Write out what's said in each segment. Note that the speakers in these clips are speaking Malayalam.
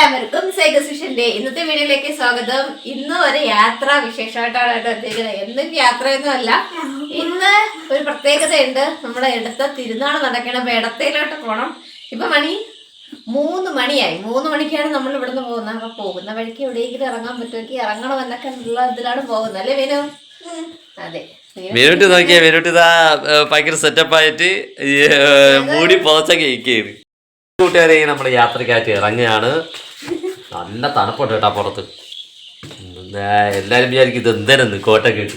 എല്ലാവർക്കും സൈഗസിഷന്റെ ഇന്നത്തെ വീഡിയോയിലേക്ക് സ്വാഗതം. ഇന്ന് ഒരു യാത്രാ വിശേഷമായിട്ടാണ് എത്തിയിരിക്കുന്നത്. എന്നും യാത്രയൊന്നും അല്ല, ഇന്ന് ഒരു പ്രത്യേകതയുണ്ട്. നമ്മുടെ ഇടത്തെ തിരുനാൾ നടക്കണം. അപ്പൊ ഇടത്തേലോട്ട് പോകണം. ഇപ്പൊ മണി 3 മണിയായി. 3 മണിക്കാണ് നമ്മൾ ഇവിടുന്ന് പോകുന്നത്. അപ്പൊ പോകുന്ന വഴിക്ക് എവിടെയെങ്കിലും ഇറങ്ങാൻ പറ്റുമെങ്കിൽ ഇറങ്ങണമെന്നൊക്കെ ഉള്ള ഇതിലാണ് പോകുന്നത്, അല്ലേ വിനു? അതെ, വിനോട്ട് നോക്കിയാ വിനോട്ട് ഇതാ ഭയങ്കര സെറ്റപ്പ് ആയിട്ട് മൂടി പുതച്ചൊക്കെ ഇരിക്കുകയാണ്. കൂട്ടുകാരെ നമ്മൾ യാത്രക്കായിട്ട് ഇറങ്ങുകയാണ്. നല്ല തണുപ്പുണ്ട് കേട്ടാ പുറത്ത്. എല്ലാരും വിചാരിക്കും ഇത് എന്തേനെന്ന് കോട്ടൊക്കെ ഇട്ട്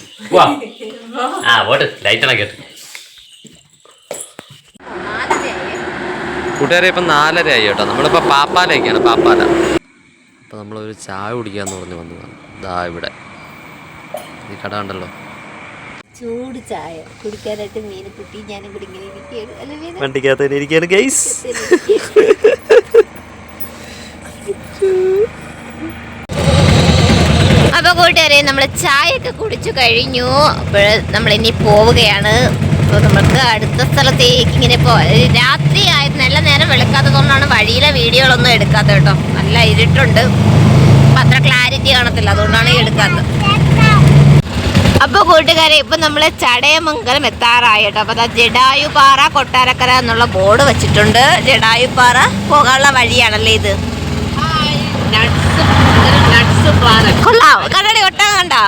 പോട്ട് ലൈറ്റണൊക്കെ ഇട്ട്. കൂട്ടുകാരെ ഇപ്പം 4:30 ആയി കേട്ടോ. നമ്മളിപ്പോ പാപ്പാലൊക്കെയാണ്. പാപ്പാല അപ്പൊ നമ്മളൊരു ചായ കുടിക്കാന്ന് പറഞ്ഞു വന്നതാണ്. ഇതാ ഇവിടെ ഈ കട ഉണ്ടല്ലോ, ചൂട് ചായ കുടിക്കാനായിട്ട് മീൻ കുട്ടി ഞാനും കൂടി ഇങ്ങനെ ഇരിക്കുകയാണ്. വണ്ടിക്കകത്ത് ഇരിക്കുകയാണ് ഗൈസ്. അപ്പൊ കൂട്ടുകാരെ നമ്മള് ചായയൊക്കെ കുടിച്ചു കഴിഞ്ഞു. അപ്പോൾ നമ്മളിനി പോവുകയാണ്. അപ്പോൾ നമുക്ക് അടുത്ത സ്ഥലത്തേക്ക് ഇങ്ങനെ രാത്രി ആയത്, നല്ല നേരം വെളുക്കാത്തതുകൊണ്ടാണ് വഴിയിലെ വീഡിയോകളൊന്നും എടുക്കാത്തത് കേട്ടോ. നല്ല ഇരുട്ടുണ്ട്, അപ്പം അത്ര ക്ലാരിറ്റി കാണത്തില്ല, അതുകൊണ്ടാണ് എടുക്കാത്തത്. അപ്പൊ കൂട്ടുകാരെ ഇപ്പൊ നമ്മള് ചടയമംഗലം എത്താറായി കേട്ടോ. അപ്പൊ ജഡായുപാറ കൊട്ടാരക്കര എന്നുള്ള ബോർഡ് വെച്ചിട്ടുണ്ട്. ജഡായുപാറ പോകാനുള്ള വഴിയാണല്ലേ ഇത്. കൊള്ളാം, കണ്ടടി ഒട്ടകം കണ്ടാ.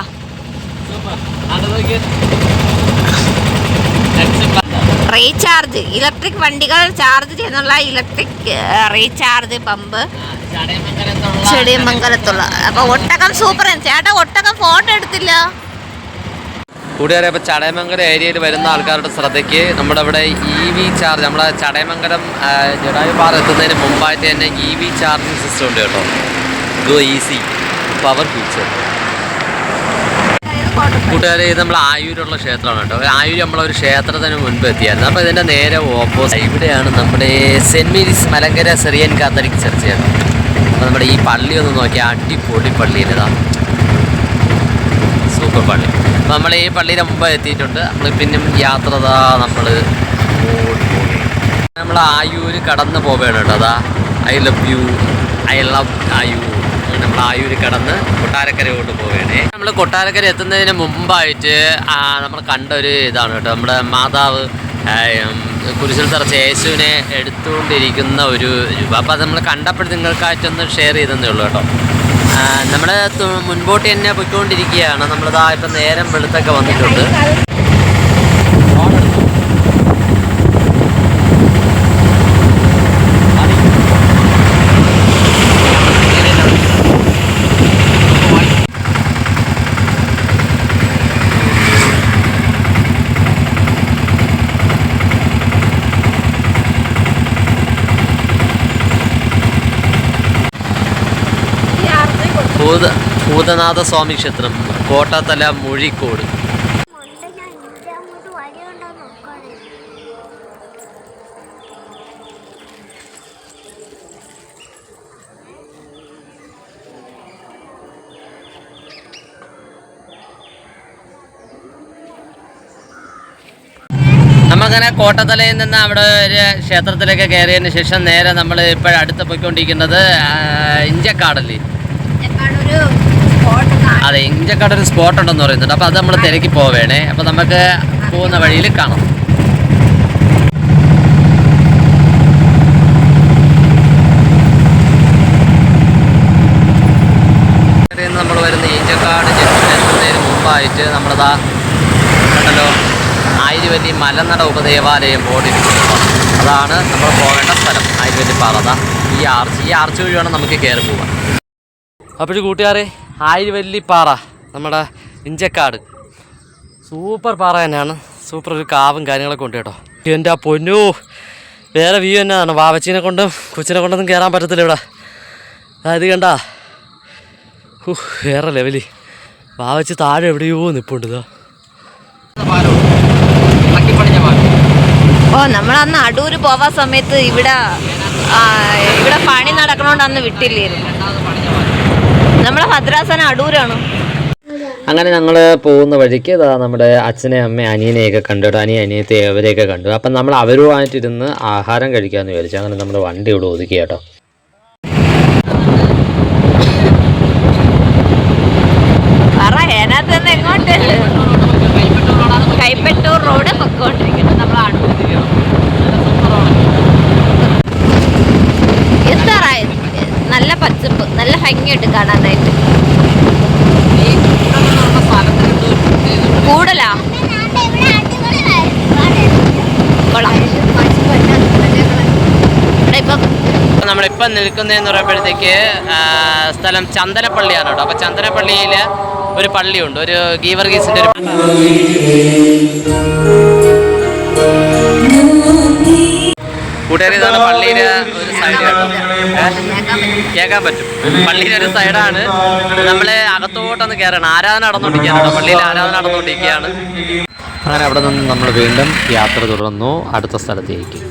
റീചാർജ് ഇലക്ട്രിക് വണ്ടികൾ ചാർജ് ചെയ്യുന്നുള്ള ഇലക്ട്രിക് റീചാർജ് പമ്പ് ചടയമംഗലത്തുള്ള. അപ്പൊ ഒട്ടകം സൂപ്പർ. ചേട്ടാ ഒട്ടകം ഫോട്ടോ എടുത്തില്ല. കൂട്ടുകാരെ അപ്പോൾ ചടയമംഗലം ഏരിയയിൽ വരുന്ന ആൾക്കാരുടെ ശ്രദ്ധയ്ക്ക് നമ്മുടെ ഇവിടെ EV ചാർജ്, നമ്മുടെ ചടയമംഗലം ജഡായുപാറ എത്തുന്നതിന് മുമ്പായിട്ട് തന്നെ EV ചാർജിങ് സിസ്റ്റം ഉണ്ട് കേട്ടോ. Go easy power feature. കൂട്ടുകാരെ ഇത് നമ്മൾ ആയൂരുള്ള ക്ഷേത്രമാണ് കേട്ടോ. ആയൂർ നമ്മളൊരു ക്ഷേത്രത്തിന് മുൻപ് എത്തിയായിരുന്നു. അപ്പോൾ ഇതിൻ്റെ നേരെ ഓപ്പോസിറ്റ് ഇവിടെയാണ് നമ്മുടെ Saint Mary's Malankara Syrian Catholic Church കേട്ടോ. അപ്പോൾ നമ്മുടെ ഈ പള്ളി ഒന്ന് നോക്കിയാൽ അടിപൊളി പള്ളിയിലാണ്, സൂപ്പർ പള്ളി. അപ്പോൾ നമ്മൾ ഈ പള്ളിയുടെ മുമ്പ് എത്തിയിട്ടുണ്ട്. നമ്മൾ പിന്നെ യാത്ര നമ്മൾ ആയൂര് കടന്ന് പോവുകയാണ് കേട്ടോ. അതാ ഐ ലവ് ആയൂർ. നമ്മൾ ആയൂര് കടന്ന് കൊട്ടാരക്കരയോട്ട് പോവുകയാണ്. നമ്മൾ കൊട്ടാരക്കര എത്തുന്നതിന് മുമ്പായിട്ട് നമ്മൾ കണ്ട ഒരു ഇതാണ് കേട്ടോ, നമ്മുടെ മാതാവ് കുരിശിൽ തറച്ച യേശുവിനെ എടുത്തുകൊണ്ടിരിക്കുന്ന ഒരു രൂപ. അപ്പോൾ അത് നമ്മൾ കണ്ടപ്പോൾ നിങ്ങൾക്കായിട്ടൊന്ന് ഷെയർ ചെയ്തെന്നേ ഉള്ളൂ കേട്ടോ. നമ്മൾ മുൻപോട്ട് തന്നെ പോയിക്കൊണ്ടിരിക്കുകയാണ്. നമ്മളിതാ ഇപ്പം നേരം വെളുത്തൊക്കെ വന്നിട്ടുണ്ട്. ഭൂതനാഥ സ്വാമി ക്ഷേത്രം, കോട്ടത്തല, മുഴിക്കോട്. നമ്മങ്ങനെ കോട്ടത്തലയിൽ നിന്ന് അവിടെ ഒരു ക്ഷേത്രത്തിലേക്ക് കയറിയതിന് ശേഷം നേരെ നമ്മൾ ഇപ്പോഴടുത്ത് പോയിക്കൊണ്ടിരിക്കുന്നത് ഇഞ്ചക്കാടല്ലേ. അതെ, ഇഞ്ചക്കാട് ഒരു സ്പോട്ട് ഉണ്ടെന്ന് പറയുന്നുണ്ട്. അപ്പോൾ അത് നമ്മൾ തിരക്കി പോവേണേ. അപ്പോൾ നമുക്ക് പോകുന്ന വഴിയിൽ കാണാം. നമ്മൾ വരുന്ന ഇഞ്ചക്കാട് ജംഗ്ഷൻ എത്തുന്നതിന് മുമ്പായിട്ട് നമ്മളതാ കണ്ടല്ലോ ആയിരവല്ലി മലനട ഉപദേവാലയം ബോർഡിരിക്കുന്നു. അതാണ് നമ്മൾ പോകേണ്ട സ്ഥലം, ആയിരവല്ലി പാറ. അതാ ഈ ആർച്ച് വഴി വേണം നമുക്ക് കയറി പോകാൻ. അപ്പോൾ കൂട്ടുകാരെ, ആയിരവല്ലി പാറ നമ്മുടെ ഇഞ്ചക്കാട് സൂപ്പർ പാറ തന്നെയാണ്. സൂപ്പർ ഒരു കാവും കാര്യങ്ങളൊക്കെ ഉണ്ട് കേട്ടോ. എൻ്റെ ആ പൊന്നു, വേറെ വ്യൂ തന്നെയാണ്. വാവച്ചീനെ കൊണ്ടും കൊച്ചിനെ കൊണ്ടൊന്നും കയറാൻ പറ്റത്തില്ല ഇവിടെ. അതായത് കണ്ടാ വേറെ ലെവല്. വാവച്ച് താഴെ എവിടെയോ നിൽപ്പുണ്ട്. നമ്മളന്ന് അടൂര് പോവാൻ സമയത്ത് ഇവിടെ പണി നടക്കണോണ്ട് അന്ന് വിട്ടില്ലായിരുന്നു. നമ്മളെ ഭദ്രാസനം അടൂരാണ്. അങ്ങനെ ഞങ്ങൾ പോകുന്ന വഴിക്ക് ഇതാ നമ്മുടെ അച്ഛനെ അമ്മ അനിയനെയൊക്കെ കണ്ടു കേട്ടോ. അനിയത്തെ അവരെയൊക്കെ കണ്ടു. അപ്പം നമ്മൾ അവരുമായിട്ടിരുന്ന് ആഹാരം കഴിക്കാമെന്ന് വിചാരിച്ചു. അങ്ങനെ നമ്മൾ വണ്ടി ഇവിടെ ഒതുക്കി കേട്ടോ. അതിനകത്ത് നിന്ന് എങ്ങോട്ട് കൈപ്പറ്റൂർ റോഡ് പൊക്കോണ്ടിരിക്കുന്നത് നമ്മളാണ്. എത്താറായി. നല്ല പച്ചപ്പ്, നല്ല ഭംഗിയായിട്ട് കാണാനായിട്ട്. കൂടുതലാ നമ്മളിപ്പം നിൽക്കുന്നതെന്ന് പറയുമ്പോഴത്തേക്ക് സ്ഥലം ചന്ദനപ്പള്ളിയാണ് കേട്ടോ. അപ്പോൾ ചന്ദനപ്പള്ളിയിൽ ഒരു പള്ളിയുണ്ട്, ഒരു ഗീവർഗീസിൻ്റെ ഒരു കൂട്ടുകാരി. ഇതാണ് പള്ളിയിലെ ഒരു സൈഡ് കേട്ടോ, കേൾക്കാൻ പറ്റും. പള്ളിയിലെ ഒരു സൈഡാണ്. നമ്മൾ അകത്തോട്ടൊന്ന് കയറണം. ആരാധന നടന്നുകൊണ്ടിരിക്കുകയാണ് കേട്ടോ, പള്ളിയിൽ ആരാധന നടന്നുകൊണ്ടിരിക്കുകയാണ്. അങ്ങനെ അവിടെ നിന്ന് നമ്മൾ വീണ്ടും യാത്ര തുടർന്നു അടുത്ത സ്ഥലത്തേക്ക്.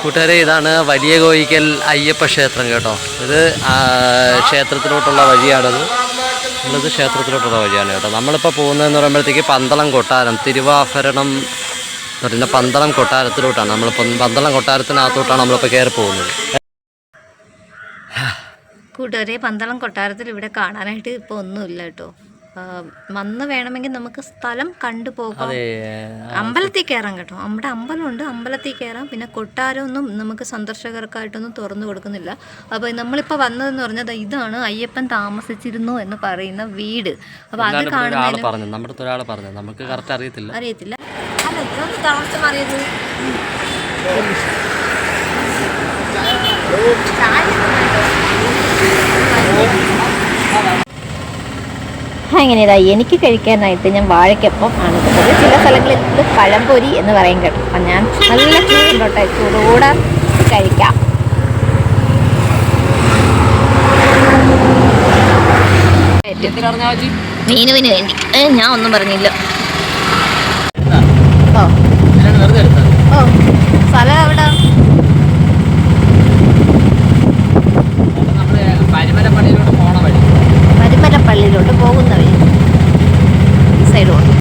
കൂട്ടുകാരെ, ഇതാണ് വലിയ കോയിക്കൽ അയ്യപ്പ ക്ഷേത്രം കേട്ടോ. ഇത് ക്ഷേത്രത്തിലോട്ടുള്ള വഴിയാണത്. നമ്മളിത് ക്ഷേത്രത്തിലോട്ടുള്ള വഴിയാണ് കേട്ടോ. നമ്മളിപ്പോൾ പോകുന്നതെന്ന് പറയുമ്പോഴത്തേക്ക് പന്തളം കൊട്ടാരം, തിരുവാഭരണം എന്ന് പറയുന്ന പന്തളം കൊട്ടാരത്തിലോട്ടാണ്. നമ്മളിപ്പോൾ പന്തളം കൊട്ടാരത്തിനകത്തോട്ടാണ് നമ്മളിപ്പോൾ കയറി പോകുന്നത്. കൂട്ടുകാരെ, പന്തളം കൊട്ടാരത്തിൽ ഇവിടെ കാണാനായിട്ട് ഇപ്പോൾ ഒന്നുമില്ല കേട്ടോ. വന്ന് വേണമെങ്കിൽ നമുക്ക് സ്ഥലം കണ്ടുപോകാം. അമ്പലത്തിൽ കയറാം കേട്ടോ. നമ്മുടെ അമ്പലമുണ്ട്, അമ്പലത്തിൽ കയറാം. പിന്നെ കൊട്ടാരമൊന്നും നമുക്ക് സന്ദർശകർക്കായിട്ടൊന്നും തുറന്നു കൊടുക്കുന്നില്ല. അപ്പോൾ നമ്മളിപ്പോൾ വന്നതെന്ന് പറഞ്ഞത് ഇതാണ് അയ്യപ്പൻ താമസിച്ചിരുന്നു എന്ന് പറയുന്ന വീട്. അപ്പോൾ അത് കാണുന്നതിന് നമ്മുടെ ഒരാൾ പറഞ്ഞു, നമുക്ക് കറക്റ്റ് അറിയത്തില്ല. അല്ല, ഇതൊന്ന് താമസം അറിയത്. അങ്ങനെയതാ എനിക്ക് കഴിക്കാനായിട്ട് ഞാൻ വാഴയ്ക്കൊപ്പം ആണ് കിട്ടുന്നത്. ചില സ്ഥലങ്ങളിൽ ഇത് പഴംപൊരി എന്ന് പറയും കേട്ടോ. അപ്പം ഞാൻ നല്ല ചൂടുണ്ടോട്ടെ, ചൂടോടെ കഴിക്കാം. മീനുവിന് വേണ്ടി ഞാൻ ഒന്നും പറഞ്ഞില്ല. ഓ സ്ഥലം എവിടെ? പള്ളിയിലോട്ട് പോകുന്ന വഴി സൈഡോട്ട്.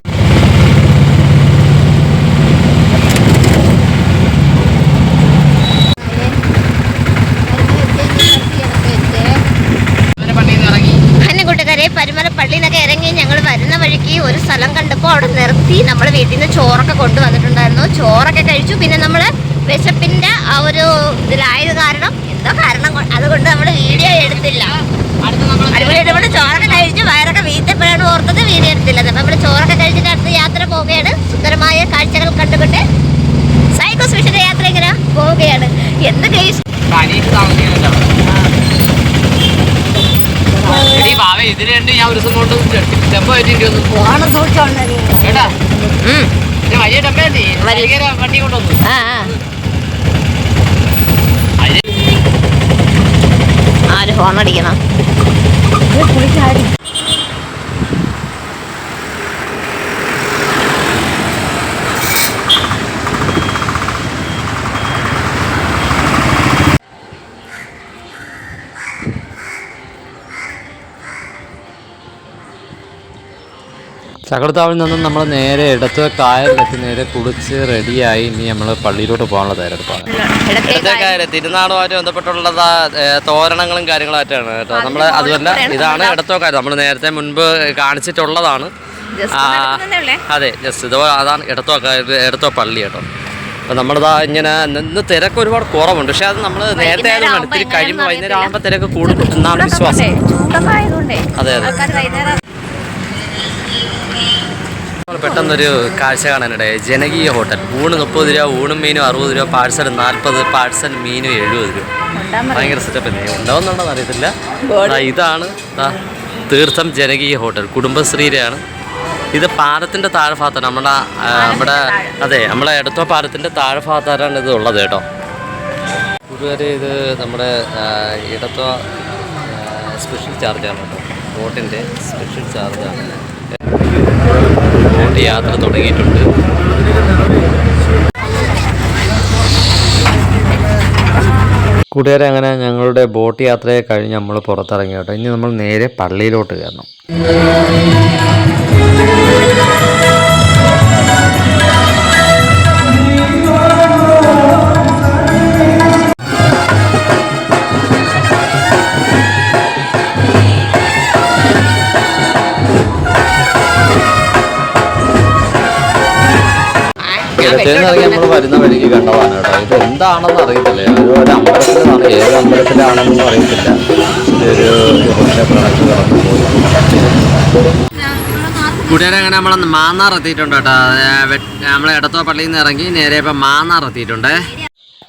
കൂട്ടുകാരെ, പരുമല പള്ളിയിൽ നിന്നൊക്കെ ഇറങ്ങി ഞങ്ങൾ വരുന്ന വഴിക്ക് ഒരു സ്ഥലം കണ്ടപ്പോൾ അവിടെ നിർത്തി. നമ്മൾ വീട്ടിൽ നിന്ന് ചോറൊക്കെ കൊണ്ടുവന്നിട്ടുണ്ടായിരുന്നു. ചോറൊക്കെ കഴിച്ചു. പിന്നെ നമ്മൾ വിശപ്പിന്റെ ആ ഒരു ഇതിലായത് കാരണം, എന്തോ കാരണം അതുകൊണ്ട് നമ്മൾ വീഡിയോ എടുത്തില്ല. അതുപോലെ ചോറൊക്കെ കഴിച്ച് വയറൊക്കെ വീട്ടപ്പോഴാണ് ഓർത്തത് വീഡിയോ എടുത്തില്ല. അപ്പം നമ്മൾ ചോറൊക്കെ കഴിച്ചിട്ട് അടുത്ത യാത്ര പോവുകയാണ്. സുന്ദരമായ കാഴ്ചകൾ കണ്ടുകൊണ്ട് സൈക്കോ സ്പെഷ്യൽ യാത്ര ഇങ്ങനെ പോവുകയാണ്. എന്ത് കേസ് ഇതിനുണ്ട്. ഞാൻ ഒരു ദിവസം കൊണ്ട് വണ്ടി കൊണ്ടുവന്നു. ആര് ഹോൺ അടിക്കണം? ചകടത്താവിൽ നിന്നും നമ്മൾ നേരെ ഇടത്ത് കായലിലെത്തി നേരെ കുളിച്ച് റെഡിയായി. ഇനി നമ്മൾ പള്ളിയിലോട്ട് പോകാനുള്ള തയ്യാറെടുപ്പാണ്. ഇടത്തേക്കായൽ തിരുനാളുമായിട്ട് ബന്ധപ്പെട്ടുള്ളതാ തോരണങ്ങളും കാര്യങ്ങളായിട്ടാണ് കേട്ടോ. നമ്മൾ അതുമല്ല, ഇതാണ് ഇടത്തോക്കായൽ. നമ്മൾ നേരത്തെ മുൻപ് കാണിച്ചിട്ടുള്ളതാണ്. അതെ, ജസ്റ്റ് ഇതുപോലെ അതാണ് ഇടത്തോ പള്ളി കേട്ടോ. അപ്പം നമ്മളിതാ ഇങ്ങനെ ഇന്ന് തിരക്ക് ഒരുപാട് കുറവുണ്ട്. പക്ഷെ അത് നമ്മൾ നേരത്തെ ആയതുകൊണ്ട് ഇത്തിരി കഴിയുമ്പോൾ വൈകുന്നേരം ആകുമ്പോൾ തിരക്ക് കൂടും എന്നാണ് വിശ്വാസം. അതെ അതെ. പെട്ടെന്നൊരു കാഴ്ച കാണാനിടയായി. ജനകീയ ഹോട്ടൽ. ഊണ് 30 രൂപ, ഊണും മീനും 60 രൂപ, പാഴ്സൽ 40, പാഴ്സൽ മീനും 70 രൂപ. ഭയങ്കര സെറ്റപ്പ് തന്നെ. ഉണ്ടാവുന്നുണ്ടോന്ന് അറിയത്തില്ല. ഇതാണ് തീർത്ഥം ജനകീയ ഹോട്ടൽ, കുടുംബശ്രീയുടെയാണ്. ഇത് പാലത്തിൻ്റെ താഴെ ഭാഗത്താണ്. നമ്മുടെ അതെ, നമ്മളെ എടത്വ പാലത്തിൻ്റെ താഴെ ഭാഗത്താണ് ഇത് ഉള്ളത് കേട്ടോ. കൂട്ടുകാരെ, ഇത് നമ്മുടെ ഇടത്വ സ്പെഷ്യൽ ചാർജാണ് കേട്ടോ. ബോട്ടിൻ്റെ സ്പെഷ്യൽ ചാർജാണ്. ബോട്ട് യാത്ര തുടങ്ങിയിട്ടുണ്ട്. കൂട്ടുകാരെ, അങ്ങനെ ഞങ്ങളുടെ ബോട്ട് യാത്രയെ കഴിഞ്ഞ് നമ്മൾ പുറത്തിറങ്ങി കേട്ടോ. ഇനി നമ്മൾ നേരെ പള്ളിയിലോട്ട് കയറണം. മറ്റേന്നിറങ്ങി നമ്മൾ വരുന്ന വഴിക്ക് കണ്ടതാണ് കേട്ടോ. ഇത് എന്താണെന്ന് അറിയത്തില്ല, ഒരു അമ്പലത്തിലാണ്, ഏത് അമ്പലത്തിലാണെന്നൊന്നും അറിയത്തില്ല. ഇതൊരു പ്രൊഡക്റ്റ് കടന്നു പോയി. കൂട്ടുകാരെ അങ്ങനെ നമ്മൾ മാന്നാർ എത്തിയിട്ടുണ്ട് കേട്ടോ. നമ്മളെ എടത്തുവ പള്ളിയിൽ നിന്ന് ഇറങ്ങി നേരെ ഇപ്പം മാന്നാർ എത്തിയിട്ടുണ്ട്.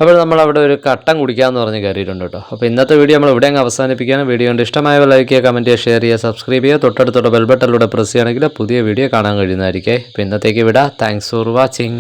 അപ്പോൾ നമ്മളവിടെ ഒരു കട്ടൻ കുടിക്കാമെന്ന് പറഞ്ഞ് കയറിയിട്ടുണ്ട് കേട്ടോ. അപ്പോൾ ഇന്നത്തെ വീഡിയോ നമ്മൾ ഇവിടെ അങ്ങ് അവസാനിപ്പിക്കുകയാണ്. വീഡിയോ കണ്ട് ഇഷ്ടമായ ലൈക്ക് ചെയ്യുക, കമൻറ്റ് ചെയ്യുക, ഷെയർ ചെയ്യുക, സബ്സ്ക്രൈബ് ചെയ്യുക. തൊട്ടടുത്തോടെ ബെൽ ബട്ടണിലൂടെ പ്രസ് ചെയ്യുകയാണെങ്കിൽ പുതിയ വീഡിയോ കാണാൻ കഴിയുന്നതായിരിക്കും. അപ്പോൾ ഇന്നത്തേക്ക് വിടാം. Thanks for watching.